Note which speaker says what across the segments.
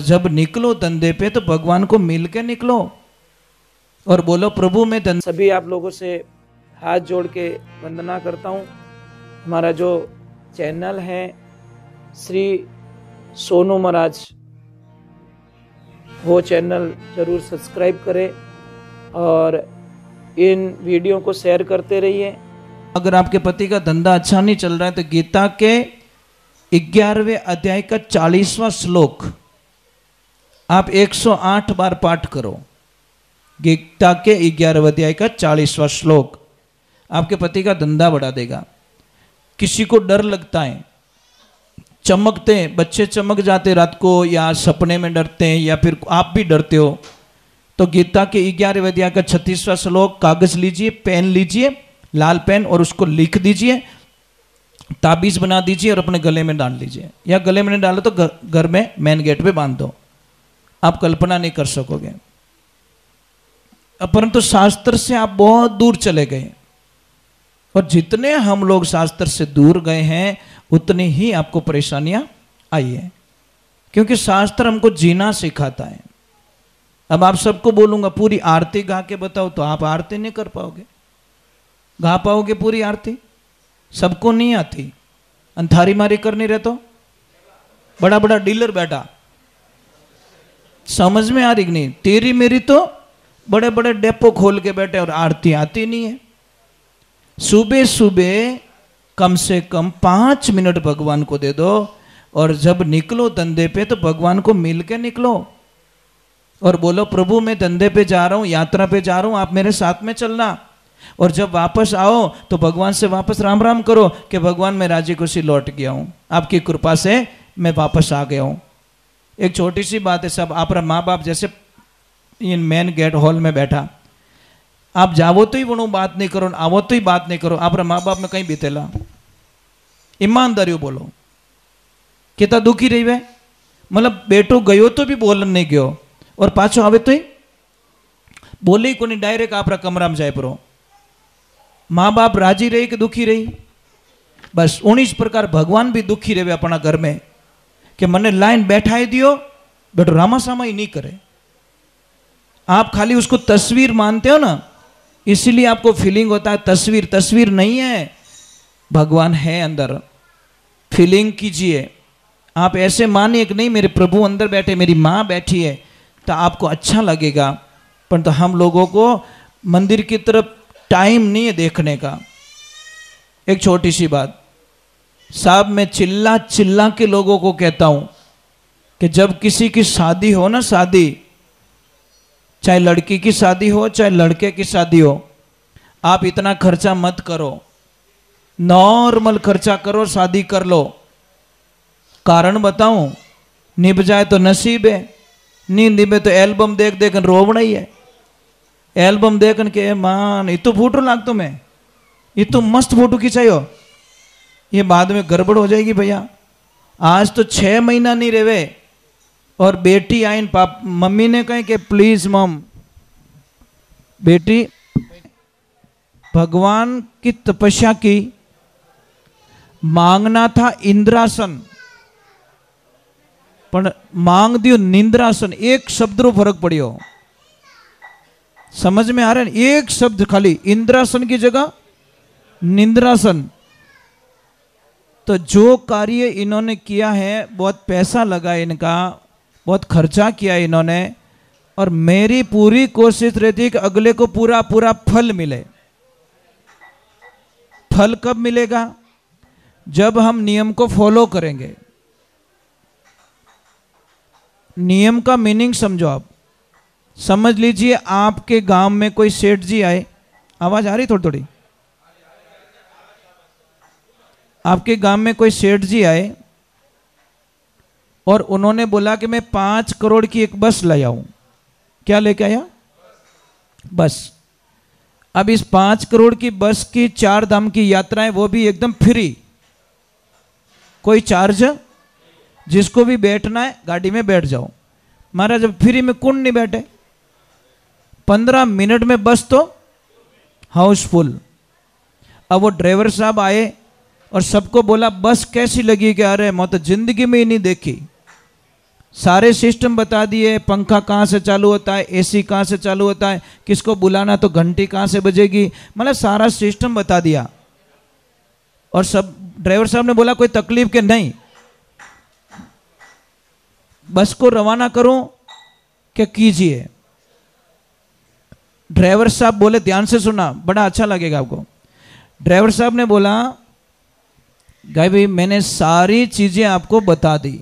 Speaker 1: जब निकलो धंधे पे तो भगवान को मिल के निकलो और बोलो प्रभु मैं धंधे।
Speaker 2: सभी आप लोगों से हाथ जोड़ के वंदना करता हूँ। हमारा जो चैनल है श्री सोनू महाराज, वो चैनल जरूर सब्सक्राइब करें और इन वीडियो को शेयर करते रहिए।
Speaker 1: अगर आपके पति का धंधा अच्छा नहीं चल रहा है तो गीता के 11वें अध्याय का 40वां श्लोक आप 108 बार पाठ करो। गीता के 11वें अध्याय का 40वां श्लोक आपके पति का धंधा बढ़ा देगा। किसी को डर लगता है, चमकते हैं बच्चे, चमक जाते रात को या सपने में डरते हैं या फिर आप भी डरते हो, तो गीता के 11वें अध्याय का 36वां श्लोक कागज लीजिए, पेन लीजिए, लाल पेन, और उसको लिख दीजिए, ताबीज बना दीजिए और अपने गले में डाल लीजिए, या गले में नहीं डालो तो घर में मेन गेट पे बांध दो। आप कल्पना नहीं कर सकोगे। परंतु शास्त्र से आप बहुत दूर चले गए, और जितने हम लोग शास्त्र से दूर गए हैं उतनी ही आपको परेशानियां आई है, क्योंकि शास्त्र हमको जीना सिखाता है। अब आप सबको बोलूंगा पूरी आरती गा के बताओ तो आप आरती नहीं कर पाओगे, गा पाओगे पूरी आरती? सबको नहीं आती। अंधारी मारी करनी रहे तो बड़ा बड़ा डीलर बैठा, समझ में आ रही कि नहीं? तेरी मेरी तो बड़े बड़े डेपो खोल के बैठे और आरती आती नहीं है। सुबह सुबह कम से कम 5 मिनट भगवान को दे दो, और जब निकलो धंधे पे तो भगवान को मिल के निकलो और बोलो प्रभु मैं धंधे पे जा रहा हूँ, यात्रा पे जा रहा हूँ, आप मेरे साथ में चलना। और जब वापस आओ तो भगवान से वापस राम राम करो कि भगवान मैं राजी खुशी लौट गया हूँ, आपकी कृपा से मैं वापस आ गया हूँ। एक छोटी सी बात है, सब आप माँ बाप जैसे इन मेन गेट हॉल में बैठा, आप जावो तो ही वणु बात नहीं करो, आवो तो ही बात नहीं करो। आप माँ बाप में कहीं बीतेला, ईमानदारी बोलो, कितना दुखी रही वे, मतलब बेटो गयो तो भी बोलन नहीं गयो और पाछो आवे तो ही बोले ही को नहीं, डायरेक्ट आप कमरा में जाए परो। माँ बाप राजी रही कि दुखी रही? बस उन्हीं प्रकार भगवान भी दुखी रहे अपना घर में कि मने लाइन बैठाई दियो, बेटो रामा सामा ही नहीं करे। आप खाली उसको तस्वीर मानते हो ना, इसीलिए आपको फीलिंग होता है तस्वीर। तस्वीर नहीं है, भगवान है अंदर। फीलिंग कीजिए, आप ऐसे मानिए कि नहीं मेरे प्रभु अंदर बैठे, मेरी माँ बैठी है, तो आपको अच्छा लगेगा। पर तो हम लोगों को मंदिर की तरफ टाइम नहीं है देखने का। एक छोटी सी बात साहब, मैं चिल्ला चिल्ला के लोगों को कहता हूं कि जब किसी की शादी हो ना, शादी चाहे लड़की की शादी हो चाहे लड़के की शादी हो, आप इतना खर्चा मत करो, नॉर्मल खर्चा करो, शादी कर लो। कारण बताऊं, निभ जाए तो नसीब है, नहीं निभे तो एल्बम देख देख रोवना ही है। एल्बम देखन के मान इतो फोटो लागतो मैं, इतो मस्त फोटो खिंचायो, ये बाद में गड़बड़ हो जाएगी भैया। आज तो 6 महीना नहीं रेवे और बेटी आइन पाप मम्मी ने कहे कि प्लीज मम, बेटी भगवान की तपस्या की, मांगना था इंद्रासन पर मांग दियो निंद्रासन। एक शब्द रो फर्क पड़ियो, समझ में आ रहा है? एक शब्द खाली, इंद्रासन की जगह निंद्रासन। तो जो कार्य इन्होंने किया है, बहुत पैसा लगा इनका, बहुत खर्चा किया इन्होंने, और मेरी पूरी कोशिश रहती है कि अगले को पूरा पूरा फल मिले। फल कब मिलेगा? जब हम नियम को फॉलो करेंगे। नियम का मीनिंग समझो आप, समझ लीजिए आपके गांव में कोई सेठ जी आए, आवाज आ रही थोड़ी थोड़ी, आपके गांव में कोई सेठ जी आए और उन्होंने बोला कि मैं 5 करोड़ की एक बस ले आऊं। क्या लेके आया? बस। अब इस 5 करोड़ की बस की 4 धाम की यात्राएं, वो भी एकदम फ्री, कोई चार्ज, जिसको भी बैठना है गाड़ी में बैठ जाओ। महाराज जब फ्री में कौन नहीं बैठे? 15 मिनट में बस तो हाउसफुल। अब वो ड्राइवर साहब आए और सबको बोला बस कैसी लगी? कि अरे मैं तो जिंदगी में ही नहीं देखी। सारे सिस्टम बता दिए, पंखा कहाँ से चालू होता है, एसी कहाँ से चालू होता है, किसको बुलाना तो घंटी कहाँ से बजेगी, मतलब सारा सिस्टम बता दिया। और सब ड्राइवर साहब ने बोला कोई तकलीफ के नहीं, बस को रवाना करूं कि कीजिए। ड्राइवर साहब बोले, ध्यान से सुना, बड़ा अच्छा लगेगा आपको। ड्राइवर साहब ने बोला, गाय भाई मैंने सारी चीजें आपको बता दी,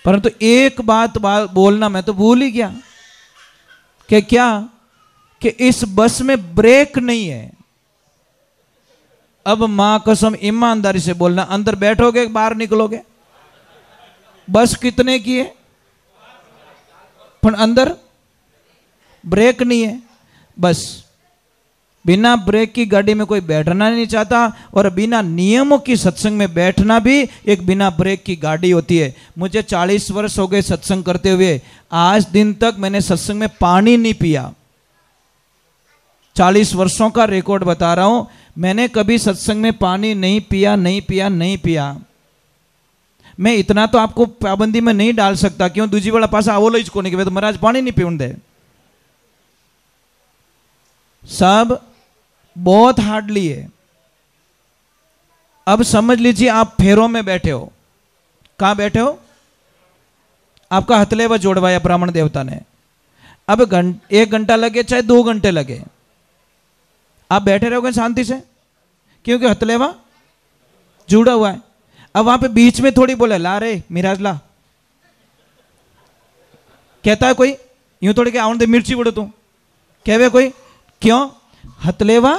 Speaker 1: परंतु एक बात बोलना मैं तो भूल ही गया। कि क्या? कि इस बस में ब्रेक नहीं है। अब मां कसम ईमानदारी से बोलना, अंदर बैठोगे बाहर निकलोगे? बस कितने की है, पर अंदर ब्रेक नहीं है। बस बिना ब्रेक की गाड़ी में कोई बैठना नहीं चाहता, और बिना नियमों की सत्संग में बैठना भी एक बिना ब्रेक की गाड़ी होती है। मुझे 40 वर्ष हो गए सत्संग करते हुए, आज दिन तक मैंने सत्संग में पानी नहीं पिया। 40 वर्षों का रिकॉर्ड बता रहा हूं, मैंने कभी सत्संग में पानी नहीं पिया, नहीं पिया, नहीं पिया। मैं इतना तो आपको पाबंदी में नहीं डाल सकता, क्यों? दूजी वाला पास आवो लो इसको नहीं कि तो महाराज पानी नहीं पीने दे। सब बहुत हार्डली है। अब समझ लीजिए आप फेरों में बैठे हो। कहां बैठे हो? आपका हथलेवा जोड़वाया ब्राह्मण देवता ने। अब 1 घंटा लगे चाहे 2 घंटे लगे, आप बैठे रहोगे शांति से, क्योंकि हथलेवा जुड़ा हुआ है। अब वहां पे बीच में थोड़ी बोले ला रे मिराज ला, कहता है कोई? यूं थोड़ी के आउन दे मिर्ची बड़ो तू, कहवे कोई? क्यों? हथलेवा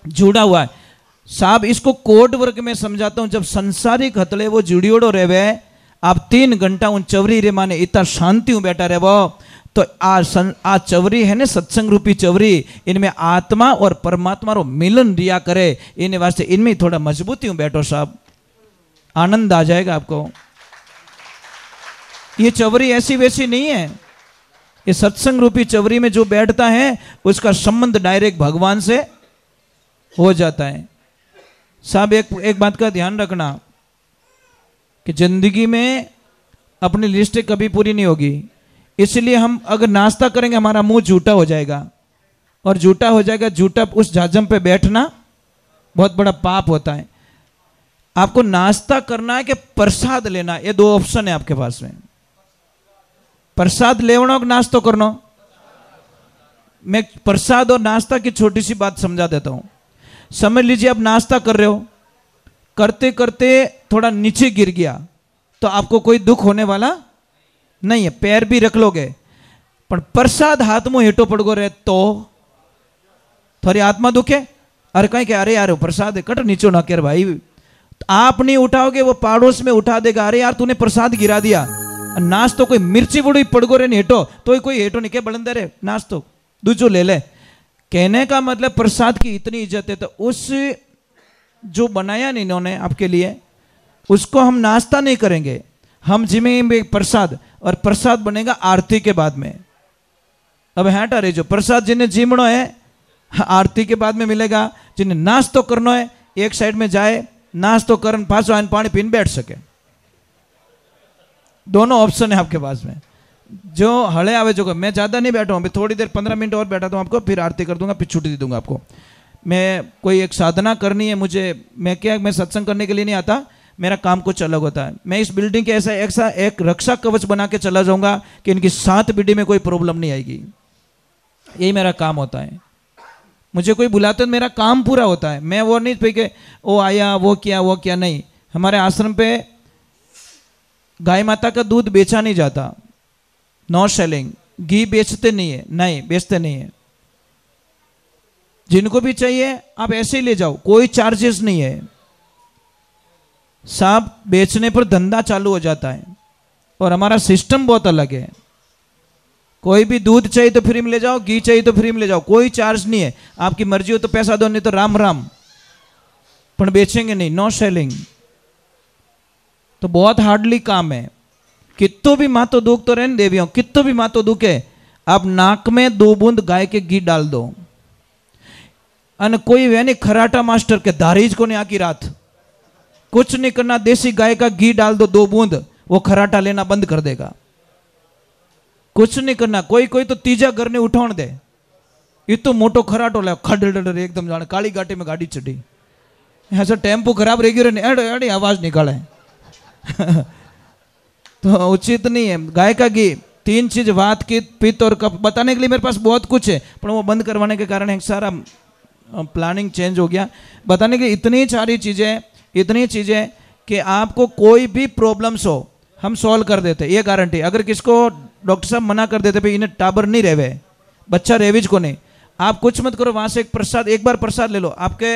Speaker 1: जुड़ा हुआ है। साहब इसको कोड वर्ग में समझाता हूं। जब संसारिक हथलेवो जुड़ियोड़ो रेवे, आप 3 घंटा उन चवरी रे माने इतना शांति में बैठा रेवो, तो आ चवरी है ना सत्संग रूपी चवरी, इनमें आत्मा और परमात्मा रो मिलन रिया करे, इन वास्ते इनमें थोड़ा मजबूती में बैठो साहब, आनंद आ जाएगा आपको। ये चवरी ऐसी वैसी नहीं है। ये सत्संग रूपी चवरी में जो बैठता है उसका संबंध डायरेक्ट भगवान से हो जाता है। साहब एक बात का ध्यान रखना कि जिंदगी में अपनी लिस्ट कभी पूरी नहीं होगी, इसलिए हम अगर नाश्ता करेंगे हमारा मुंह झूठा हो जाएगा, और झूठा हो जाएगा, झूठा उस झाजम पे बैठना बहुत बड़ा पाप होता है। आपको नाश्ता करना है कि प्रसाद लेना, ये 2 ऑप्शन है आपके पास में। प्रसाद लेवनो कि नाश्तो करनो? मैं प्रसाद और नाश्ता की छोटी सी बात समझा देता हूं। समझ लीजिए आप नाश्ता कर रहे हो, करते करते थोड़ा नीचे गिर गया तो आपको कोई दुख होने वाला नहीं है, पैर भी रख लोगे। पर प्रसाद हाथ में हेठो पड़ गो रहे तो थोड़ी आत्मा दुखे, अरे कहीं क्या, अरे यार प्रसाद है कट नीचो ना कर भाई। आप नहीं उठाओगे, वो पड़ोस में उठा देगा, अरे यार तूने प्रसाद गिरा दिया। नाश तो कोई मिर्ची बड़ी पड़गो रे हेठो, तो कोई हेठो नहीं के बलंदे रे नाश तो दूजो ले ले। कहने का मतलब प्रसाद की इतनी इज्जत है, तो उस जो बनाया नहीं इन्होंने आपके लिए, उसको हम नाश्ता नहीं करेंगे, हम जिमेंगे प्रसाद, और प्रसाद बनेगा आरती के बाद में। अब हटा रहे जो प्रसाद जिन्हें जिमणो है आरती के बाद में मिलेगा, जिन्हें नाश्तो करना है एक साइड में जाए, नाश्तो करन पासो आन पानी पीन बैठ सके। दोनों ऑप्शन है आपके पास में। जो हड़े आवे जो, मैं ज़्यादा नहीं बैठा हूँ, अभी थोड़ी देर 15 मिनट और बैठा हूँ आपको, फिर आरती कर दूंगा, फिर छुट्टी दे दूंगा आपको। मैं कोई एक साधना करनी है मुझे, मैं सत्संग करने के लिए नहीं आता, मेरा काम कुछ अलग होता है। मैं इस बिल्डिंग के ऐसा एक रक्षा कवच बना के चला जाऊंगा कि इनकी 7 पीढ़ी में कोई प्रॉब्लम नहीं आएगी। यही मेरा काम होता है। मुझे कोई बुलाते तो मेरा काम पूरा होता है। मैं वो नहीं पे कि वो आया वो किया नहीं। हमारे आश्रम पे गाय माता का दूध बेचा नहीं जाता, नो सेलिंग। घी बेचते नहीं है, नहीं बेचते नहीं है। जिनको भी चाहिए आप ऐसे ही ले जाओ, कोई चार्जेस नहीं है। साहब बेचने पर धंधा चालू हो जाता है, और हमारा सिस्टम बहुत अलग है। कोई भी दूध चाहिए तो फ्री में ले जाओ, घी चाहिए तो फ्री में ले जाओ, कोई चार्ज नहीं है। आपकी मर्जी हो तो पैसा दो, नहीं तो राम राम, पर बेचेंगे नहीं, नो सेलिंग। तो बहुत हार्डली काम है। कितो भी मातो दुख तो रहने देवियों, कितो भी मातो दुखे, आप नाक में 2 बूंद गाय के घी डाल दो। अन कोई वे नहीं खराटा मास्टर के धारीज को नहीं आकी रात, कुछ नहीं करना, देसी गाय का घी डाल दो 2 बूंद, वो खराटा लेना बंद कर देगा। कुछ नहीं करना, कोई कोई तो तीजा घर ने उठाण दे, इतो मोटो खराटो ले खड़ एकदम जाने काली घाटी में गाड़ी चढ़ी, ऐसा टेम्पो खराब रह गयो एड़े एड़े आवाज निकाले तो उचित नहीं है। गाय का घी, 3 चीज वात की पित्त और कफ, बताने के लिए मेरे पास बहुत कुछ है, पर वो बंद करवाने के कारण एक सारा प्लानिंग चेंज हो गया। बताने के लिए इतनी सारी चीजें कि आपको कोई भी प्रॉब्लम्स हो हम सॉल्व कर देते, ये गारंटी। अगर किसको डॉक्टर साहब मना कर देते भाई इन्हें टाबर नहीं रहवे, बच्चा रेविज को नहीं, आप कुछ मत करो, वहां से एक बार प्रसाद ले लो, आपके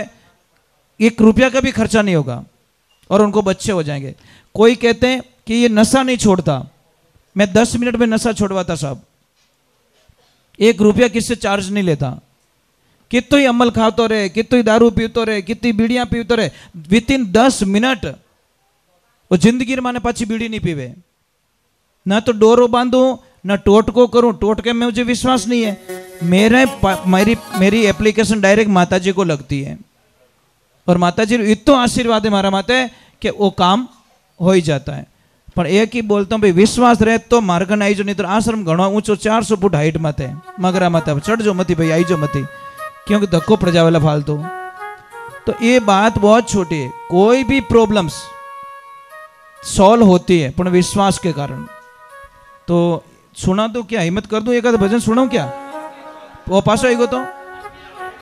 Speaker 1: 1 रुपया का भी खर्चा नहीं होगा और उनको बच्चे हो जाएंगे। कोई कहते हैं कि ये नशा नहीं छोड़ता, मैं 10 मिनट में नशा छोड़वाता साहब, 1 रुपया किससे चार्ज नहीं लेता। कितो ही अमल खातो रहे, कितो ही दारू पीतो रहे, कितनी बीड़ियां पीतो रहे, विथिन 10 मिनट वो जिंदगी माने पाची बीड़ी नहीं पीवे। ना तो डोरो बांधू ना टोटको करूं, टोटके में मुझे विश्वास नहीं है। मेरी एप्लीकेशन डायरेक्ट माताजी को लगती है और माताजी इतो आशीर्वाद है मारा माते कि वो काम हो ही जाता है। पर एक ही बोलता हूँ भाई, विश्वास रहे तो मार्गन आई जो, नहीं तो आश्रम घणो ऊंचो 400 फूट हाइट मत है, मगरा मत चढ़ जो मती भाई, आई जो मती, क्योंकि धक्को पड़ जावेला फालतू। तो ये बात बहुत छोटी है, कोई भी प्रॉब्लम्स सॉल्व होती है पर विश्वास के कारण। तो सुना तो क्या, हिम्मत कर दूं, एक आध भजन सुनाऊं क्या, वो पासो आएगो तो